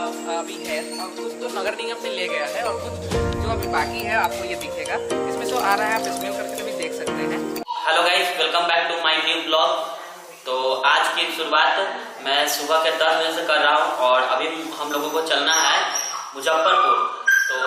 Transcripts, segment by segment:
अभी है और कुछ तो नगर निगम से ले गया है और कुछ जो अभी बाकी है आपको ये दिखेगा। इसमें जो आ रहा है आप स्मेल करके भी देख सकते हैं। Hello guys, welcome back to my new blog. तो आज की शुरुआत मैं सुबह के 10 बजे से कर रहा हूँ और अभी हम लोगों को चलना है मुजफ्फरपुर। तो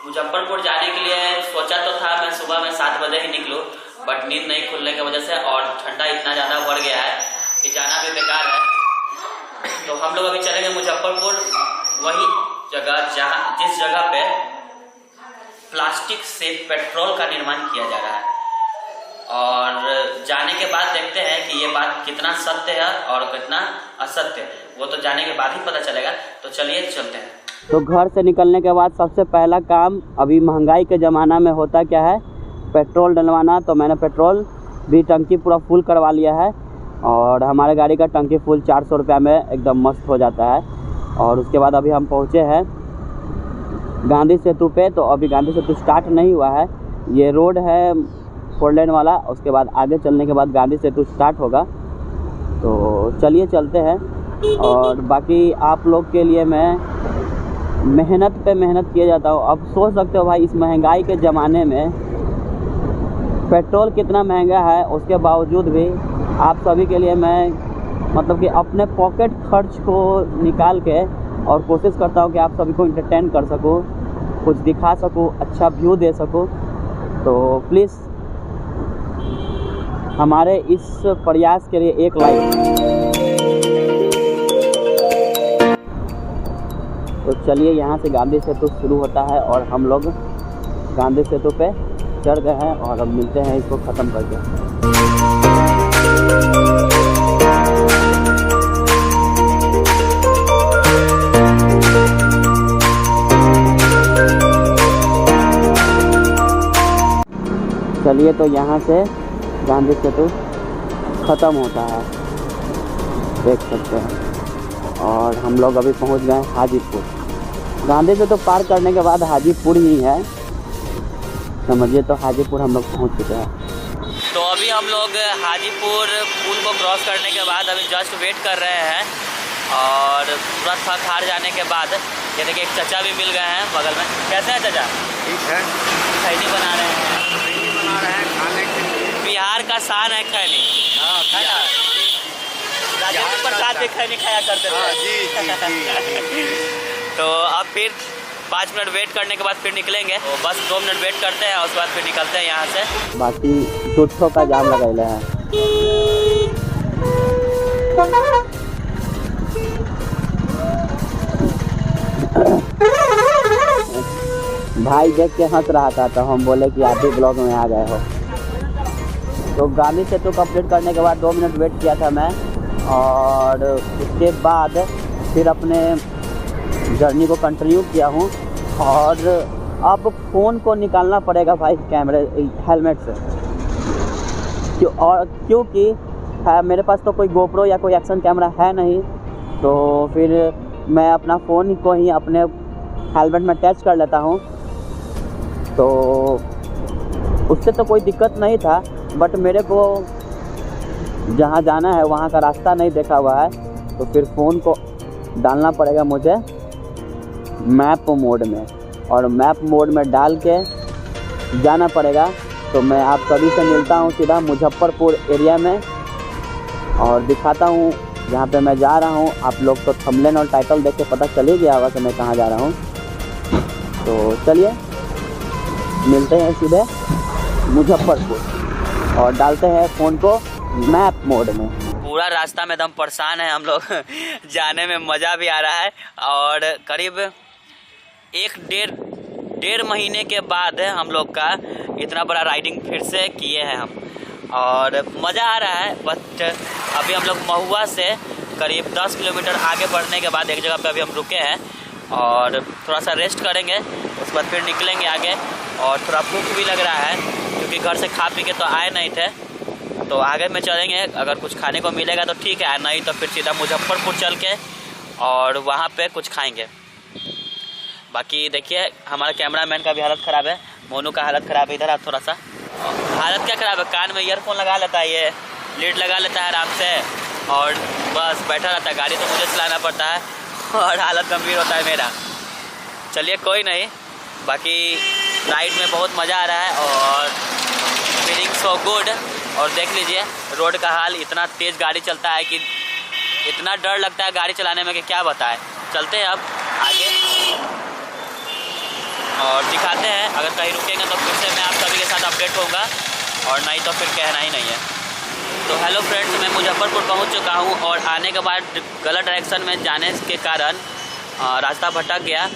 मुजफ्फरपुर जाने के लिए सोचा तो था मैं सुबह में 7 बजे ही निकलूँ, बट नींद नहीं खुलने की वजह से और ठंडा इतना ज़्यादा बढ़ गया है कि जाना भी बेकार है। तो हम लोग अभी चलेंगे मुजफ्फरपुर, वही जगह जिस जगह पे प्लास्टिक से पेट्रोल का निर्माण किया जा रहा है। और जाने के बाद देखते हैं कि ये बात कितना सत्य है और कितना असत्य, वो तो जाने के बाद ही पता चलेगा। तो चलिए चलते हैं। तो घर से निकलने के बाद सबसे पहला काम अभी महंगाई के ज़माना में होता क्या है, पेट्रोल डलवाना। तो मैंने पेट्रोल भी टंकी पूरा फुल करवा लिया है और हमारे गाड़ी का टंकी फुल 400 रुपया में एकदम मस्त हो जाता है। और उसके बाद अभी हम पहुँचे हैं गांधी सेतु पे। तो अभी गांधी सेतु स्टार्ट नहीं हुआ है, ये रोड है 4 लेन वाला। उसके बाद आगे चलने के बाद गांधी सेतु स्टार्ट होगा। तो चलिए चलते हैं। और बाकी आप लोग के लिए मैं मेहनत पे मेहनत किया जाता हूँ। अब सोच सकते हो भाई, इस महंगाई के ज़माने में पेट्रोल कितना महंगा है, उसके बावजूद भी आप सभी के लिए मैं मतलब कि अपने पॉकेट खर्च को निकाल के और कोशिश करता हूँ कि आप सभी को एंटरटेन कर सकूँ, कुछ दिखा सकूँ, अच्छा व्यू दे सकूँ। तो प्लीज़ हमारे इस प्रयास के लिए एक लाइक। तो चलिए, यहाँ से गांधी सेतु शुरू होता है और हम लोग गांधी सेतु पे चढ़ गए हैं और अब मिलते हैं इसको ख़त्म करके। चलिए, तो यहाँ से गांधी सेतु ख़त्म होता है, देख सकते हैं। और हम लोग अभी पहुँच गए हाजीपुर। गांधी सेतु पार करने के बाद हाजीपुर ही है, समझिए। तो हाजीपुर हम लोग पहुँच चुके हैं। तो अभी हम लोग हाजीपुर पुल को क्रॉस करने के बाद अभी जस्ट वेट कर रहे हैं और पूरा थक हार जाने के बाद ये देखिए एक चाचा भी मिल गए हैं बगल में। कैसे हैं चाचा? ठीक है। खैनी बना रहे हैं। बना रहे हैं खाने के लिए। बिहार का शान है खैनी। हाँ, खाना राजेंद्र प्रसाद भी खैनी खाया करते थे। तो अब फिर 5 मिनट वेट करने के बाद फिर निकलेंगे। तो बस 2 मिनट वेट करते हैं, उसके बाद फिर निकलते हैं यहाँ से। बाकी टूटो का जाम लगेले है। भाई देख के हंस रहा था, तो हम बोले कि आप भी ब्लॉग में आ गए हो। तो गांधी सेतु कंप्लीट करने के बाद 2 मिनट वेट किया था मैं और उसके बाद फिर अपने जर्नी को कंटिन्यू किया हूँ। और अब फ़ोन को निकालना पड़ेगा भाई कैमरे हेलमेट से, क्योंकि मेरे पास तो कोई गोप्रो या कोई एक्शन कैमरा है नहीं। तो फिर मैं अपना फ़ोन को ही अपने हेलमेट में अटैच कर लेता हूँ। तो उससे तो कोई दिक्कत नहीं था, बट मेरे को जहाँ जाना है वहाँ का रास्ता नहीं देखा हुआ है। तो फिर फ़ोन को डालना पड़ेगा मुझे मैप मोड में, और मैप मोड में डाल के जाना पड़ेगा। तो मैं आप सभी से मिलता हूँ सीधा मुजफ्फरपुर एरिया में और दिखाता हूँ जहाँ पे मैं जा रहा हूँ। आप लोग तो थंबनेल और टाइटल देख के पता चल ही गया होगा कि मैं कहाँ जा रहा हूँ। तो चलिए मिलते हैं सीधे मुजफ्फरपुर और डालते हैं फ़ोन को मैप मोड में। पूरा रास्ता में एकदम परेशान है हम लोग। जाने में मज़ा भी आ रहा है और करीब 1-1.5 महीने के बाद हम लोग का इतना बड़ा राइडिंग फिर से किए हैं हम और मज़ा आ रहा है। बट अभी हम लोग महुआ से करीब 10 किलोमीटर आगे बढ़ने के बाद एक जगह पे अभी हम रुके हैं और थोड़ा सा रेस्ट करेंगे। उसके बाद फिर निकलेंगे आगे और थोड़ा भूख भी लग रहा है क्योंकि घर से खा पी के तो आए नहीं थे। तो आगे में चलेंगे, अगर कुछ खाने को मिलेगा तो ठीक है, नहीं तो फिर सीधा मुजफ्फरपुर चल के और वहाँ पे कुछ खाएंगे। बाकी देखिए हमारा कैमरामैन का भी हालत ख़राब है, मोनू का हालत ख़राब है। इधर आप थोड़ा सा हालत क्या ख़राब है, कान में ईयरफोन लगा लेता है, ये लीड लगा लेता है आराम से और बस बैठा रहता है। गाड़ी तो मुझे चलाना पड़ता है और हालत गंभीर होता है मेरा। चलिए कोई नहीं, बाकी राइड में बहुत मज़ा आ रहा है और फीलिंग सो गुड। और देख लीजिए रोड का हाल, इतना तेज़ गाड़ी चलता है कि इतना डर लगता है गाड़ी चलाने में कि क्या बताएं। चलते हैं अब आगे और दिखाते हैं, अगर कहीं रुकेंगे तो फिर से मैं आप सभी के साथ अपडेट होऊंगा, और नहीं तो फिर कहना ही नहीं है। तो हेलो फ्रेंड्स, मैं मुजफ्फरपुर पहुंच चुका हूं और आने के बाद गलत डायरेक्शन में जाने के कारण रास्ता भटक गया।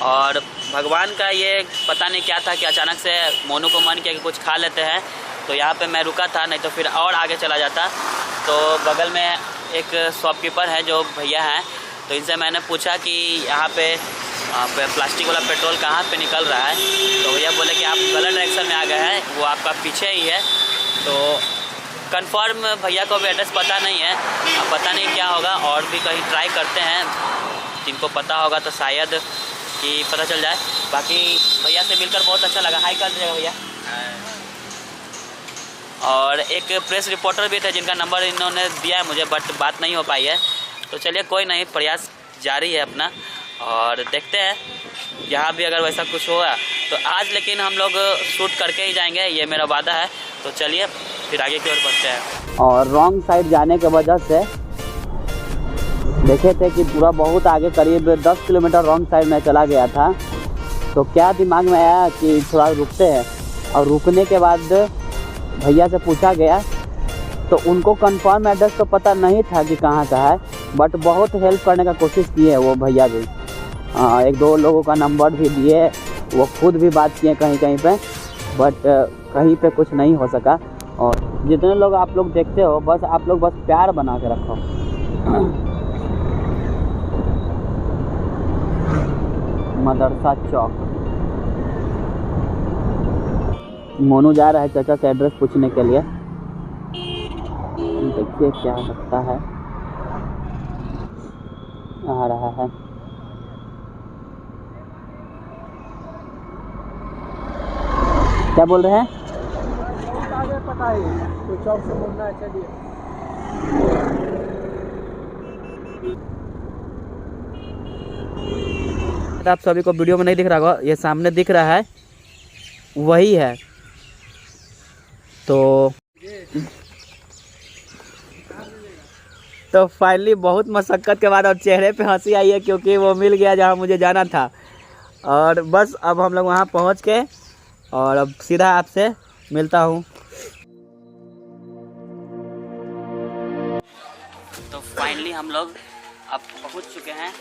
और भगवान का ये पता नहीं क्या था कि अचानक से मोनू को मन किया कि कुछ खा लेते हैं, तो यहाँ पे मैं रुका था, नहीं तो फिर और आगे चला जाता। तो बगल में एक शॉपकीपर है जो भैया हैं, तो इनसे मैंने पूछा कि यहाँ पे प्लास्टिक वाला पेट्रोल कहाँ पे निकल रहा है, तो भैया बोले कि आप गलत डायरेक्शन में आ गए हैं, वो आपका पीछे ही है। तो कंफर्म भैया को भी एड्रेस पता नहीं है, अब पता नहीं क्या होगा, और भी कहीं ट्राई करते हैं, जिनको पता होगा तो शायद कि पता चल जाए। बाकी भैया से मिलकर बहुत अच्छा लगा, हाई कर दीजिएगा भैया। और एक प्रेस रिपोर्टर भी थे जिनका नंबर इन्होंने दिया है मुझे, बट बात नहीं हो पाई है। तो चलिए कोई नहीं, प्रयास जारी है अपना, और देखते हैं यहाँ भी अगर वैसा कुछ होगा तो आज, लेकिन हम लोग शूट करके ही जाएंगे, ये मेरा वादा है। तो चलिए फिर आगे की ओर बढ़ते हैं। और रॉन्ग साइड जाने के वजह से देखे थे कि पूरा बहुत आगे करीब 10 किलोमीटर रॉन्ग साइड में चला गया था। तो क्या दिमाग में आया कि थोड़ा रुकते हैं, और रुकने के बाद भैया से पूछा गया तो उनको कंफर्म एड्रेस तो पता नहीं था कि कहाँ का है, बट बहुत हेल्प करने का कोशिश किए वो भैया भी। एक दो लोगों का नंबर भी दिए, वो खुद भी बात किए कहीं कहीं पे, बट कहीं पे कुछ नहीं हो सका। और जितने लोग आप लोग देखते हो, बस आप लोग बस प्यार बना के रखो। मदरसा चौक, मोनू जा रहा है चाचा से एड्रेस पूछने के लिए। देखिए क्या लगता है, आ रहा है। क्या बोल रहे हैं? आगे पता है तो चौक से मुड़ना है। चलिए आप सभी को वीडियो में नहीं दिख रहा होगा, ये सामने दिख रहा है वही है। तो फाइनली बहुत मशक्क़त के बाद और चेहरे पे हंसी आई है, क्योंकि वो मिल गया जहाँ मुझे जाना था। और बस अब हम लोग वहाँ पहुँच के और अब सीधा आपसे मिलता हूँ। तो फाइनली हम लोग अब पहुंच चुके हैं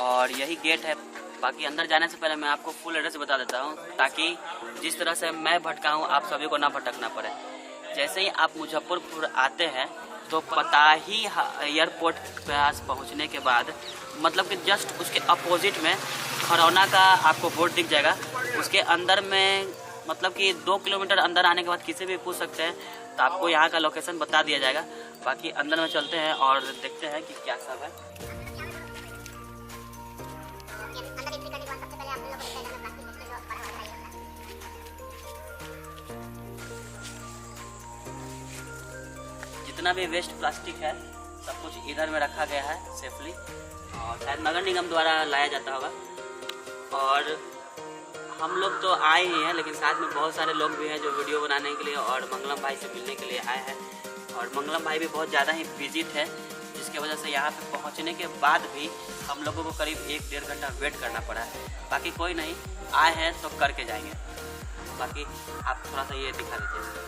और यही गेट है। बाकी अंदर जाने से पहले मैं आपको फुल एड्रेस बता देता हूं, ताकि जिस तरह से मैं भटका हूं आप सभी को ना भटकना पड़े। जैसे ही आप मुजफ्फरपुर आते हैं तो पताही एयरपोर्ट के पास पहुंचने के बाद, मतलब कि जस्ट उसके अपोजिट में खरौना का आपको बोर्ड दिख जाएगा। उसके अंदर में मतलब कि 2 किलोमीटर अंदर आने के बाद किसी भी पूछ सकते हैं, तो आपको यहाँ का लोकेशन बता दिया जाएगा। बाकी अंदर में चलते हैं और देखते हैं कि क्या सब है। जितना भी वेस्ट प्लास्टिक है सब कुछ इधर में रखा गया है सेफली, और शायद नगर निगम द्वारा लाया जाता होगा। और हम लोग तो आए ही हैं, लेकिन साथ में बहुत सारे लोग भी हैं जो वीडियो बनाने के लिए और मंगलम भाई से मिलने के लिए आए हैं। और मंगलम भाई भी बहुत ज़्यादा ही बिजी थे, जिसकी वजह से यहाँ पे पहुँचने के बाद भी हम लोगों को करीब 1-1.5 घंटा वेट करना पड़ा है। बाकी कोई नहीं, आए हैं तो करके जाएंगे। बाकी आप थोड़ा सा ये दिखा दीजिए।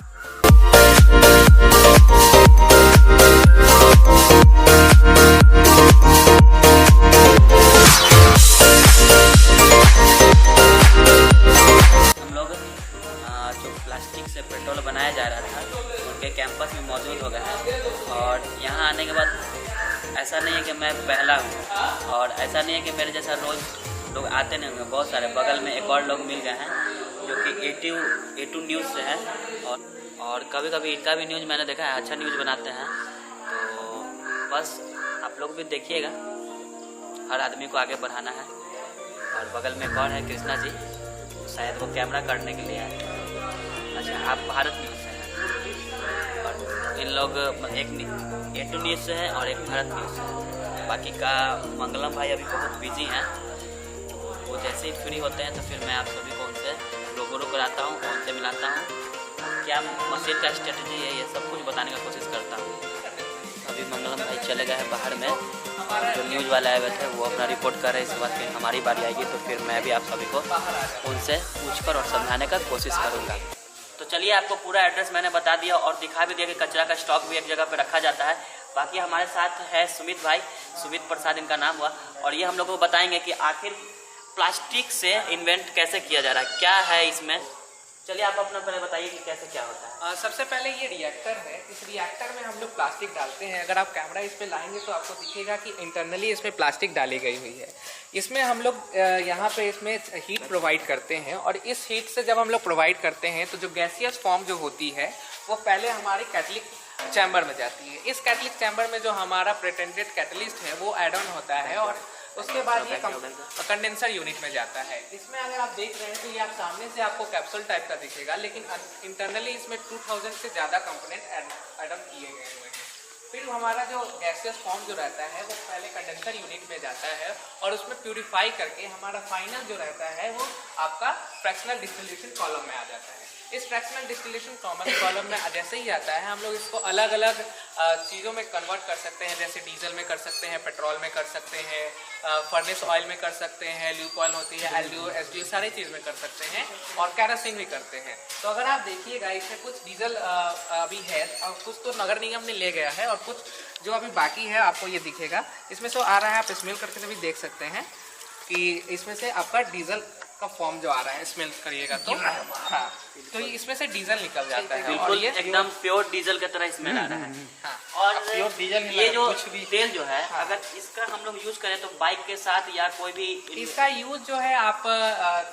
जो प्लास्टिक से पेट्रोल बनाया जा रहा था उनके कैंपस में मौजूद हो गए हैं। और यहाँ आने के बाद ऐसा नहीं है कि मैं पहला हूँ, और ऐसा नहीं है कि मेरे जैसा रोज़ लोग आते नहीं होंगे। बहुत सारे बगल में एक और लोग मिल गए हैं जो कि A2 न्यूज़ से है, और कभी कभी इनका भी न्यूज़ मैंने देखा है, अच्छा न्यूज़ बनाते हैं। तो बस आप लोग भी देखिएगा, हर आदमी को आगे बढ़ाना है। और बगल में कौन है? कृष्णा जी, शायद वो कैमरा करने के लिए आए। अच्छा, आप भारत न्यूज़ से हैं, और इन लोग एक A2 न्यूज़ से है और एक भारत न्यूज़ से है। बाकी का मंगलम भाई अभी बहुत बिजी हैं, वो जैसे ही फ्री होते हैं तो फिर मैं आप सभी को उनसे रूबरू कराता हूँ, उनसे मिलाता हूँ, क्या मशीन का स्ट्रेटजी है, ये सब कुछ बताने का कोशिश करता हूँ। अभी मंगलम भाई चले गए हैं बाहर में, जो न्यूज़ वाले आए हुए थे वो अपना रिपोर्ट कर रहे हैं। इसके बाद फिर हमारी बारी आएगी तो फिर मैं भी आप सभी को उनसे पूछकर और समझाने का कोशिश करूँगा। तो चलिए, आपको पूरा एड्रेस मैंने बता दिया और दिखा भी दिया कि कचरा का स्टॉक भी एक जगह पे रखा जाता है। बाकी हमारे साथ है सुमित भाई, सुमित प्रसाद इनका नाम हुआ, और ये हम लोग को बताएंगे कि आखिर प्लास्टिक से इन्वेंट कैसे किया जा रहा है, क्या है इसमें। चलिए आप अपना पहले बताइए कि कैसे क्या होता है। सबसे पहले ये रिएक्टर है। इस रिएक्टर में हम लोग प्लास्टिक डालते हैं। अगर आप कैमरा इस पे लाएंगे तो आपको दिखेगा कि इंटरनली इसमें प्लास्टिक डाली गई हुई है। इसमें हम लोग यहाँ पे इसमें हीट प्रोवाइड करते हैं, और इस हीट से जब हम लोग प्रोवाइड करते हैं तो जो गैसियस फॉर्म जो होती है वो पहले हमारे कैटलिक चैम्बर में जाती है। इस कैटलिक चैम्बर में जो हमारा प्रेटेंडेड कैटलिस्ट है वो एड ऑन होता है, और उसके बाद ये कंडेंसर यूनिट में जाता है। इसमें अगर आप देख रहे हैं तो ये आप सामने से आपको कैप्सूल टाइप का दिखेगा, लेकिन इंटरनली इसमें 2000 से ज़्यादा कंपोनेंट ऐड ऑन किए गए हुए हैं। फिर हमारा जो गैसियस फॉर्म जो रहता है वो पहले कंडेंसर यूनिट में जाता है, और उसमें प्यूरिफाई करके हमारा फाइनल जो रहता है वो आपका फ्रैक्शनल डिस्टिलेशन कॉलम में आ जाता है। इस फ्रैक्शनल डिस्टिलेशन कॉलम में जैसे ही आता है हम लोग इसको अलग अलग चीज़ों में कन्वर्ट कर सकते हैं, जैसे डीजल में कर सकते हैं, पेट्रोल में कर सकते हैं, फर्नेस ऑयल में कर सकते हैं, ल्यूक ऑयल होती है, एलडीओ एसडीओ सारी चीज़ में कर सकते हैं, और कैरोसिन भी करते हैं। तो अगर आप देखिएगा इसमें कुछ डीजल अभी है और कुछ तो नगर निगम ने ले गया है, और कुछ जो अभी बाकी है आपको ये दिखेगा। इसमें से आ रहा है, आप स्मेल करके भी देख सकते हैं कि इसमें से आपका डीजल का फॉर्म जो आ रहा है, स्मेल करिएगा तो हाँ, तो इसमें से डीजल निकल जाता है, बिल्कुल ये एकदम प्योर डीजल की तरह स्मेल आ रहा है। और प्योर डीजल ये जो तेल जो है, अगर इसका हम लोग यूज करें तो बाइक के साथ या कोई भी इसका यूज जो है आप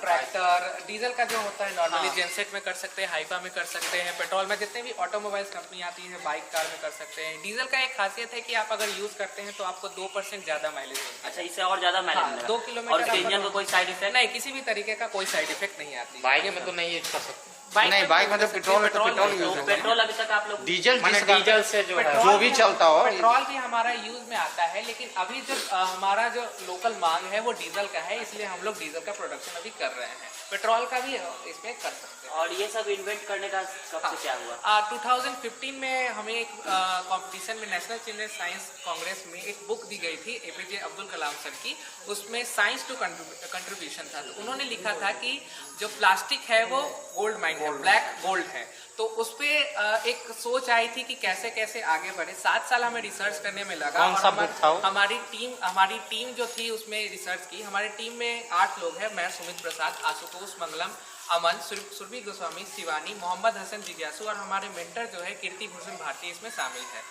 ट्रैक्टर डीजल का जो होता है नॉर्मली जेनसेट में कर सकते हैं, हाइपा में कर सकते हैं, पेट्रोल में जितने भी ऑटोमोबाइल्स कंपनी आती है बाइक कार में कर सकते हैं। डीजल का एक खासियत है कि आप अगर यूज करते हैं तो आपको 2% ज्यादा माइलेज मिलता है। अच्छा, इससे और ज्यादा माइलेज 2 किलोमीटर। और इंजन को कोई साइड इफेक्ट नहीं, किसी भी तरीके का कोई साइड इफेक्ट नहीं आती। बाइक में तो नहीं यूज कर सकते। नहीं, बाइक में तो पेट्रोल तो पेट्रोल अभी तक आप लोग डीजल डीजल से जो भी चलता हो, पेट्रोल भी हमारा यूज में आता है, लेकिन अभी जो हमारा जो लोकल मांग है वो डीजल का है, इसलिए हम लोग डीजल का प्रोडक्शन अभी कर रहे हैं। पेट्रोल का भी इसमें कर सकते हैं। और ये सब इन्वेंट करने का कब से क्या हुआ? 2015 में हमें एक कंपटीशन में नेशनल चिल्ड्रन साइंस कांग्रेस में एक बुक दी गई थी एपीजे अब्दुल कलाम सर की, उसमें साइंस टू कंट्रीब्यूशन था। तो उन्होंने लिखा था कि जो प्लास्टिक है वो गोल्ड माइन है, ब्लैक गोल्ड है। तो उस पर एक सोच आई थी कि कैसे कैसे आगे बढ़े। 7 साल हमें रिसर्च करने में लगा। कौन सा बुक था? हमारी टीम जो थी उसमें रिसर्च की। हमारी टीम में 8 लोग हैं। मैं, सुमित प्रसाद, आशुतोष, मंगलम, अमन, सुरभि गोस्वामी, शिवानी, मोहम्मद हसन जिज्ञासु, और हमारे मेंटर जो है कीर्ति भूषण भारती इसमें शामिल है।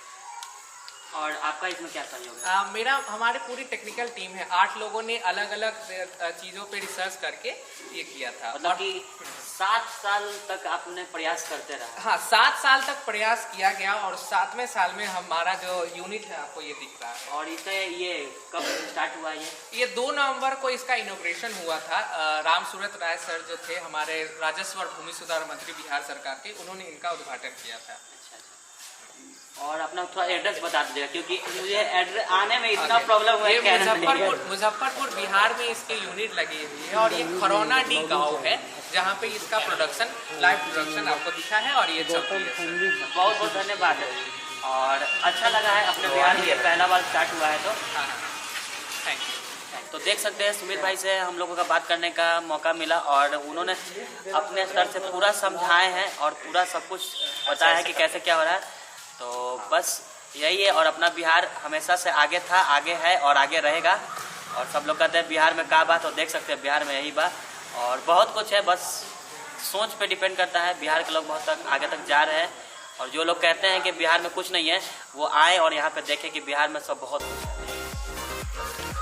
और आपका इसमें क्या सहयोग है? हमारे पूरी टेक्निकल टीम है। 8 लोगों ने अलग अलग चीज़ों पे रिसर्च करके ये किया था। मतलब कि 7 साल तक आपने प्रयास करते रहा? हाँ, 7 साल तक प्रयास किया गया, और 7वें साल में हमारा जो यूनिट है आपको ये दिख रहा है। और इसे ये कब स्टार्ट हुआ? ये 2 नवंबर को इसका इनॉग्रेशन हुआ था। राम सूरत राय सर जो थे हमारे राजस्व और भूमि सुधार मंत्री बिहार सरकार के, उन्होंने इनका उद्घाटन किया था। और अपना थोड़ा एड्रेस बता दीजिएगा, क्योंकि मुझे एड्रेस आने में इतना प्रॉब्लम हुआ है। मुजफ्फरपुर बिहार में इसके यूनिट लगी हुई है, और ये खरौना डी गाँव है जहाँ पे इसका प्रोडक्शन, लाइव प्रोडक्शन आपको दिखा है, और ये चलती है। बहुत बहुत धन्यवाद है, और अच्छा लगा है अपने बिहार में पहला बार स्टार्ट हुआ है। तो हाँ, थैंक यू। तो देख सकते हैं सुमित भाई से हम लोगों का बात करने का मौका मिला, और उन्होंने अपने स्तर से पूरा समझाए हैं और पूरा सब कुछ बताया है कि कैसे क्या हो रहा है। तो बस यही है, और अपना बिहार हमेशा से आगे था, आगे है और आगे रहेगा। और सब लोग कहते हैं बिहार में क्या बात, तो देख सकते हैं बिहार में यही बात, और बहुत कुछ है, बस सोच पे डिपेंड करता है। बिहार के लोग बहुत तक आगे तक जा रहे हैं, और जो लोग कहते हैं कि बिहार में कुछ नहीं है वो आए और यहाँ पे देखें कि बिहार में सब बहुत कुछ है।